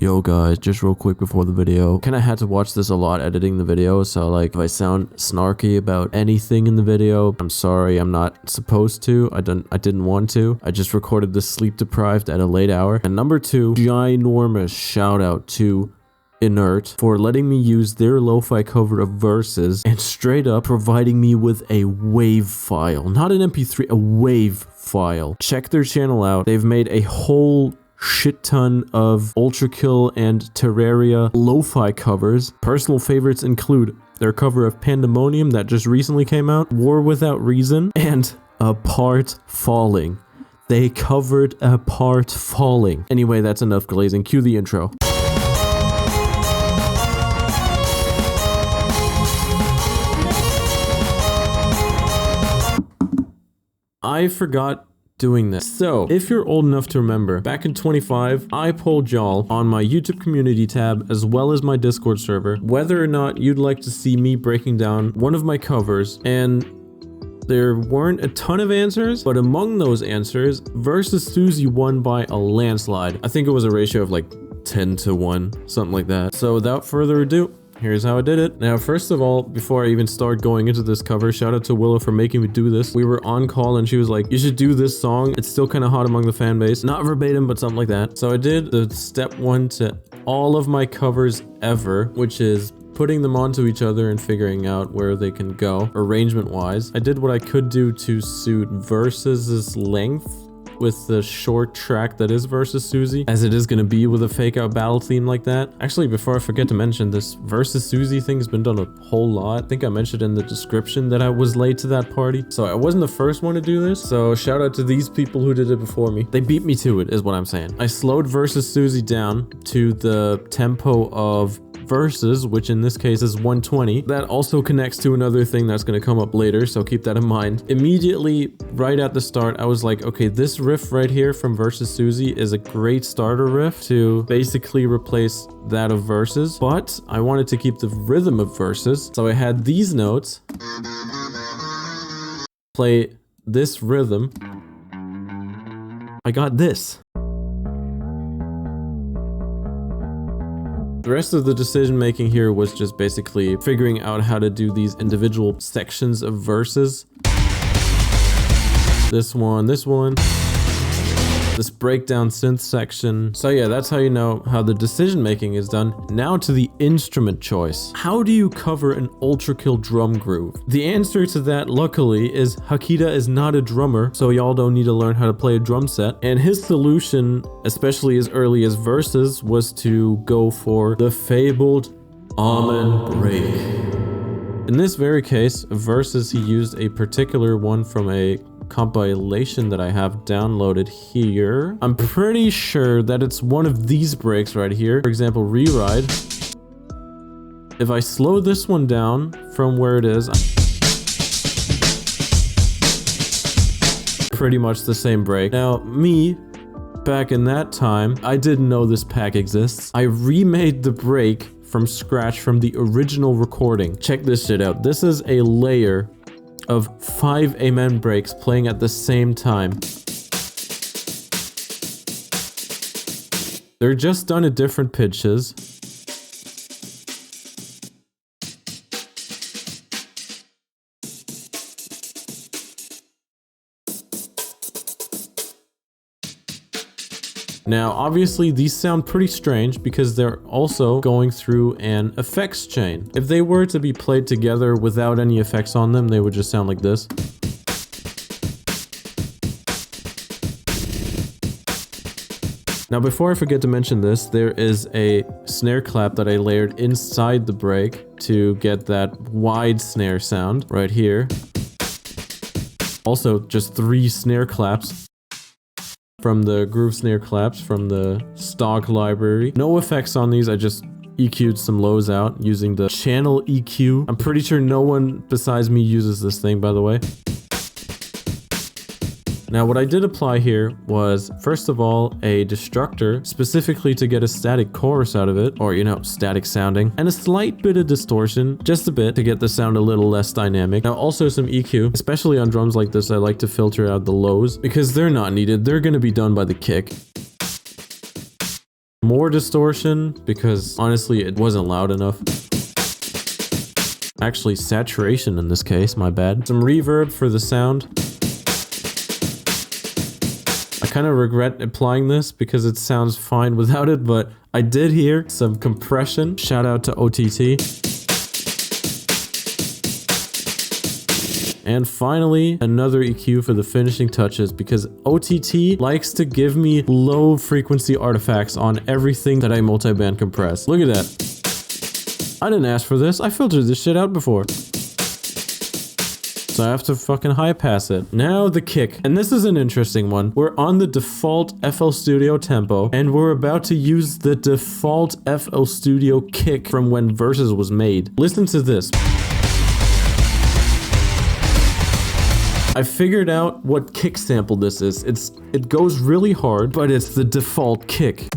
Yo guys, just real quick before the video, kinda had to watch this a lot editing the video, so like if I sound snarky about anything in the video, I'm sorry, I'm not supposed to, I didn't want to. I just recorded this sleep deprived at a late hour. And number two, ginormous shout out to Inert for letting me use their lo-fi cover of Verses and straight up providing me with a WAV file, not an MP3, a WAV file. Check their channel out. They've made a whole shit ton of ULTRAKILL and Terraria lo-fi covers. Personal favorites include their cover of Pandemonium that just recently came out, War Without Reason, and Apart Falling. They covered Apart Falling. Anyway, that's enough glazing. Cue the intro. I forgot doing this. So, if you're old enough to remember, back in 25, I polled y'all on my YouTube community tab as well as my Discord server whether or not you'd like to see me breaking down one of my covers, and there weren't a ton of answers, but among those answers, Versus Susie won by a landslide. I think it was a ratio of like 10 to 1, something like that. So without further ado, here's how I did it. Now, first of all, before I even start going into this cover, shout out to Willow for making me do this. We were on call and she was like, you should do this song. It's still kind of hot among the fan base. Not verbatim, but something like that. So I did the step one to all of my covers ever, which is putting them onto each other and figuring out where they can go arrangement wise. I did what I could do to suit Versus's length with the short track that is Versus Susie, as it is going to be with a fake out battle theme like that. Actually, before I forget to mention, this Versus Susie thing has been done a whole lot. I think I mentioned in the description that I was late to that party, so I wasn't the first one to do this. So shout out to these people who did it before me. They beat me to it, is what I'm saying. I slowed Versus Susie down to the tempo of Verses, which in this case is 120. That also connects to another thing that's going to come up later, so keep that in mind. Immediately, right at the start, I was like, okay, this riff right here from Versus Susie is a great starter riff to basically replace that of Verses, but I wanted to keep the rhythm of Verses, so I had these notes play this rhythm. I got this. The rest of the decision making here was just basically figuring out how to do these individual sections of verses. This one, this breakdown synth section. So yeah, that's how you know how the decision making is done. Now to the instrument choice. How do you cover an ULTRAKILL drum groove? The answer to that, luckily, is Hakita is not a drummer, so y'all don't need to learn how to play a drum set. And his solution, especially as early as Verses, was to go for the fabled almond break. In this very case, Verses, he used a particular one from a compilation that I have downloaded here. I'm pretty sure that it's one of these breaks right here. For example, Reride. If I slow this one down from where it is, pretty much the same break. Now, me, back in that time, I didn't know this pack exists. I remade the break from scratch from the original recording. Check this shit out. This is a layer of 5 amen breaks playing at the same time. They're just done at different pitches. Now, obviously, these sound pretty strange because they're also going through an effects chain. If they were to be played together without any effects on them, they would just sound like this. Now, before I forget to mention this, there is a snare clap that I layered inside the break to get that wide snare sound right here. Also, just 3 snare claps from the groove snare claps from the stock library. No effects on these, I just EQ'd some lows out using the channel EQ. I'm pretty sure no one besides me uses this thing, by the way. Now, what I did apply here was, first of all, a destructor, specifically to get a static chorus out of it, or, you know, static sounding, and a slight bit of distortion, just a bit, to get the sound a little less dynamic. Now, also some EQ, especially on drums like this, I like to filter out the lows, because they're not needed, they're gonna be done by the kick. More distortion, because honestly, it wasn't loud enough. Actually, saturation in this case, my bad. Some reverb for the sound. I kind of regret applying this because it sounds fine without it, but I did hear some compression. Shout out to OTT. And finally, another EQ for the finishing touches, because OTT likes to give me low frequency artifacts on everything that I multiband compress. Look at that. I didn't ask for this. I filtered this shit out before. So I have to fucking high pass it. Now the kick. And this is an interesting one. We're on the default FL Studio tempo, and we're about to use the default FL Studio kick from when Versus was made. Listen to this. I figured out what kick sample this is. It goes really hard, but it's the default kick.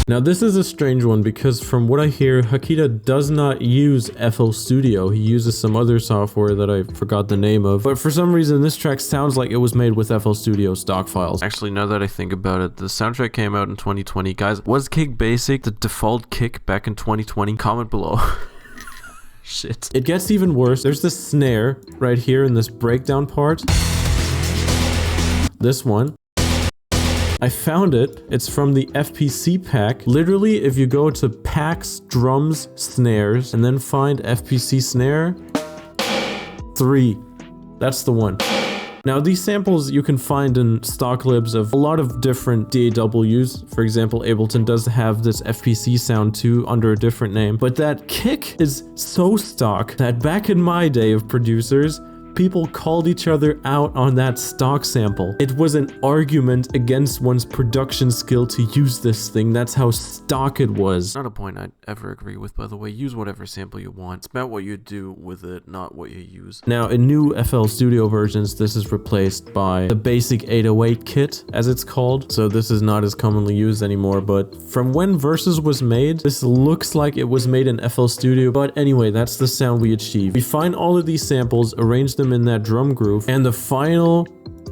Now this is a strange one because from what I hear, Hakita does not use FL Studio. He uses some other software that I forgot the name of. But for some reason, this track sounds like it was made with FL Studio stock files. Actually, now that I think about it, the soundtrack came out in 2020. Guys, was Kick Basic the default kick back in 2020? Comment below. Shit. It gets even worse. There's this snare right here in this breakdown part. This one. I found it. It's from the FPC pack. Literally, if you go to packs, drums, snares, and then find FPC snare 3. That's the one. Now, these samples you can find in stock libs of a lot of different DAWs. For example, Ableton does have this FPC sound too under a different name. But that kick is so stock that back in my day of producers, people called each other out on that stock sample. It was an argument against one's production skill to use this thing. That's how stock it was. Not a point I'd ever agree with, by the way. Use whatever sample you want. It's about what you do with it, not what you use. Now, in new FL Studio versions, this is replaced by the basic 808 kit, as it's called. So this is not as commonly used anymore, but from when Versus was made, this looks like it was made in FL Studio. But anyway, that's the sound we achieve. We find all of these samples, arrange them in that drum groove, and the final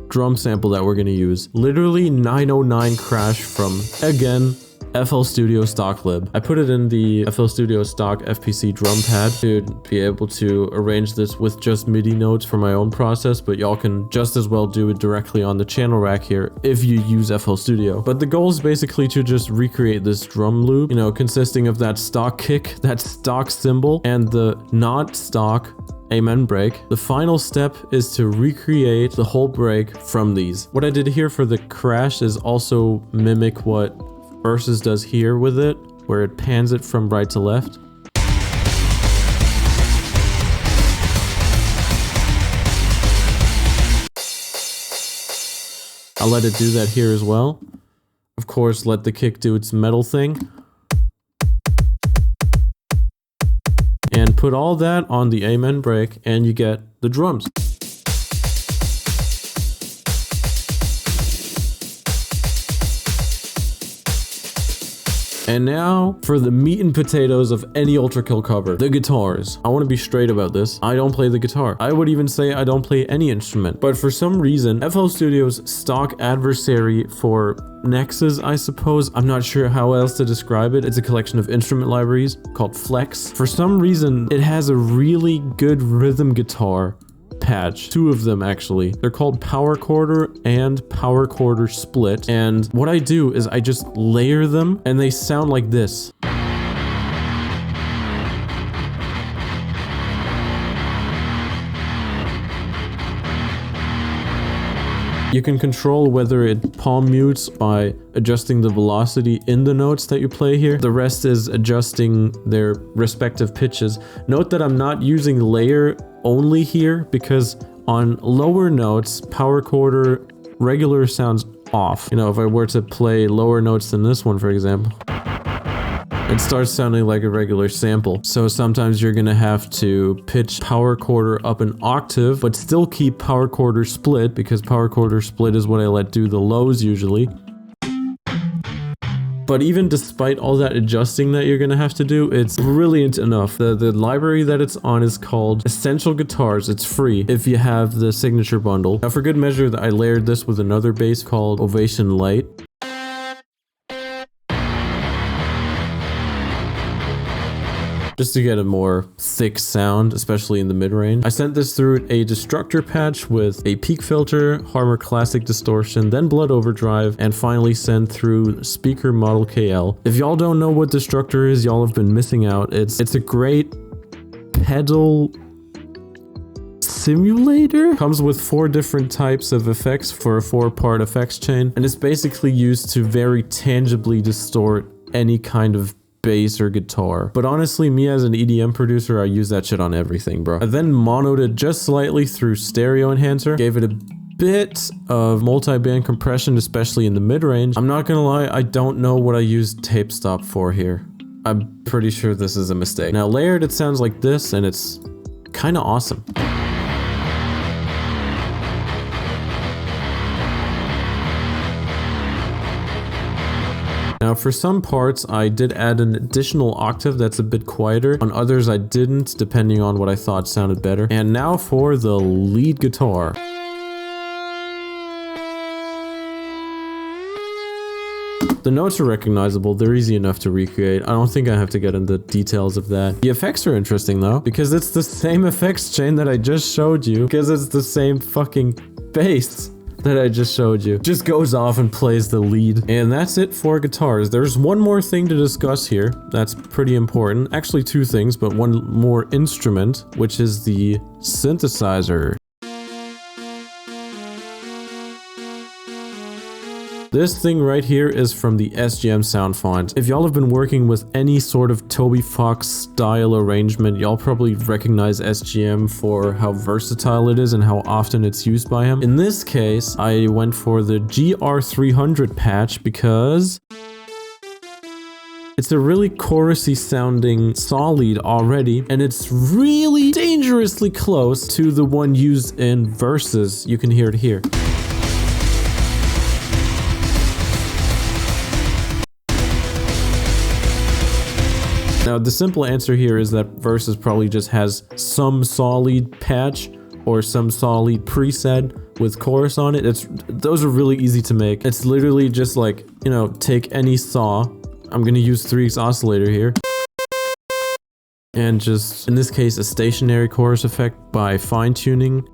drum sample that we're going to use, literally 909 crash from, again, FL Studio stock lib. I put it in the FL Studio stock FPC drum pad to be able to arrange this with just MIDI notes for my own process, but y'all can just as well do it directly on the channel rack here if you use FL Studio. But the goal is basically to just recreate this drum loop, you know, consisting of that stock kick, that stock cymbal, and the not stock amen break. The final step is to recreate the whole break from these. What I did here for the crash is also mimic what Versus does here with it, where it pans it from right to left. I'll let it do that here as well. Of course, let the kick do its metal thing. And put all that on the amen break, and you get the drums. And now for the meat and potatoes of any ULTRAKILL cover, the guitars. I want to be straight about this. I don't play the guitar. I would even say I don't play any instrument. But for some reason, FL Studio's stock adversary for Nexus, I suppose, I'm not sure how else to describe it. It's a collection of instrument libraries called Flex. For some reason, it has a really good rhythm guitar patch. 2 of them actually. They're called Power Quarter and Power Quarter Split. And what I do is I just layer them and they sound like this. You can control whether it palm mutes by adjusting the velocity in the notes that you play here. The rest is adjusting their respective pitches. Note that I'm not using layer only here because on lower notes, power quarter regular sounds off. You know, if I were to play lower notes than this one, for example, it starts sounding like a regular sample. So sometimes you're gonna have to pitch power quarter up an octave, but still keep power quarter split, because power quarter split is what I let do the lows usually. But even despite all that adjusting that you're gonna have to do, it's brilliant enough. The library that it's on is called Essential Guitars. It's free if you have the signature bundle. Now for good measure, I layered this with another bass called Ovation Light. Just to get a more thick sound, especially in the mid-range. I sent this through a destructor patch with a peak filter, Harmer Classic Distortion, then Blood Overdrive, and finally sent through Speaker Model KL. If y'all don't know what destructor is, y'all have been missing out. It's a great pedal simulator. Comes with 4 different types of effects for a 4-part effects chain, and it's basically used to very tangibly distort any kind of bass or guitar. But honestly, me as an EDM producer, I use that shit on everything, bro. I then monoed it just slightly through stereo enhancer, gave it a bit of multi-band compression, especially in the mid-range. I'm not gonna lie, I don't know what I used tape stop for here. I'm pretty sure this is a mistake. Now layered, it sounds like this, and it's kind of awesome. Now for some parts, I did add an additional octave that's a bit quieter. On others, I didn't, depending on what I thought sounded better. And now for the lead guitar. The notes are recognizable, they're easy enough to recreate. I don't think I have to get into details of that. The effects are interesting though, because it's the same effects chain that I just showed you, because it's the same fucking bass that I just showed you. Just goes off and plays the lead. And that's it for guitars. There's one more thing to discuss here that's pretty important. Actually 2 things, but one more instrument, which is the synthesizer. This thing right here is from the SGM sound font. If y'all have been working with any sort of Toby Fox style arrangement, y'all probably recognize SGM for how versatile it is and how often it's used by him. In this case, I went for the GR300 patch because it's a really chorusy sounding saw lead already, and it's really dangerously close to the one used in Versus. You can hear it here. Now, the simple answer here is that Versus probably just has some saw lead patch or some saw lead preset with chorus on it. Those are really easy to make. It's literally just like, you know, take any saw. I'm gonna use 3x oscillator here. And just, in this case, a stationary chorus effect by fine-tuning.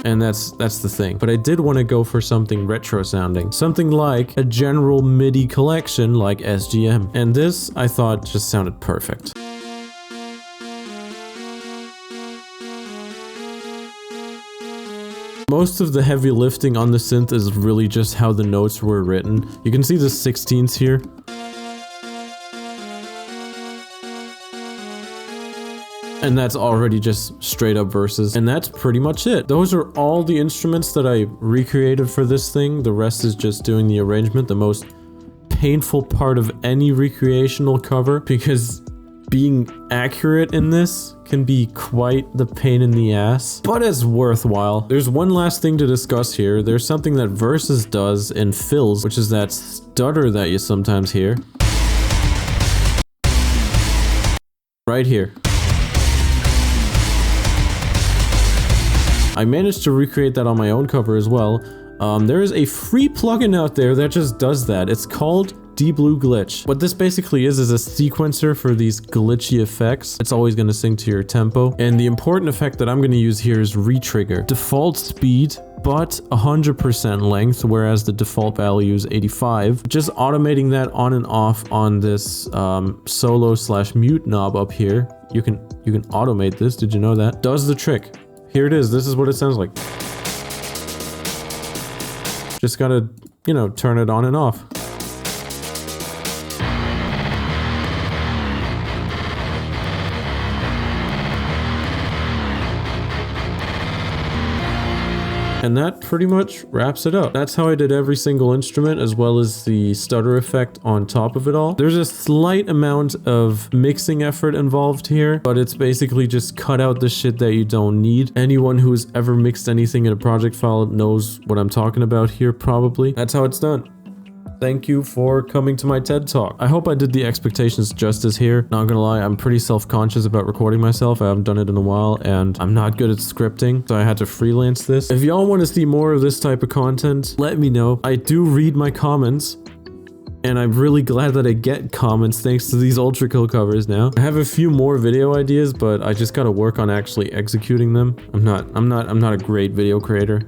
And that's the thing. But I did want to go for something retro sounding. Something like a general MIDI collection like SGM. And this, I thought, just sounded perfect. Most of the heavy lifting on the synth is really just how the notes were written. You can see the 16ths here. And that's already just straight up Versus. And that's pretty much it. Those are all the instruments that I recreated for this thing. The rest is just doing the arrangement. The most painful part of any recreational cover, because being accurate in this can be quite the pain in the ass, but it's worthwhile. There's one last thing to discuss here. There's something that Versus does in fills, which is that stutter that you sometimes hear. Right here. I managed to recreate that on my own cover as well. There is a free plugin out there that just does that. It's called D-Blue Glitch. What this basically is a sequencer for these glitchy effects. It's always going to sync to your tempo. And the important effect that I'm going to use here is retrigger. Default speed, but 100% length, whereas the default value is 85. Just automating that on and off on this solo/mute knob up here. You can automate this. Did you know that? Does the trick. Here it is. This is what it sounds like. Just gotta, you know, turn it on and off. And that pretty much wraps it up. That's how I did every single instrument, as well as the stutter effect on top of it all. There's a slight amount of mixing effort involved here, but it's basically just cut out the shit that you don't need. Anyone who's ever mixed anything in a project file knows what I'm talking about here, probably. That's how it's done. Thank you for coming to my TED Talk. I hope I did the expectations justice here. Not gonna lie, I'm pretty self-conscious about recording myself. I haven't done it in a while, and I'm not good at scripting, so I had to freelance this. If y'all want to see more of this type of content, let me know. I do read my comments, and I'm really glad that I get comments thanks to these ULTRAKILL covers now. I have a few more video ideas, but I just gotta work on actually executing them. I'm not a great video creator.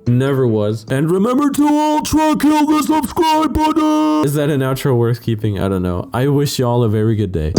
Never was. And remember to ULTRAKILL the subscribe button! Is that an outro worth keeping? I don't know. I wish y'all a very good day.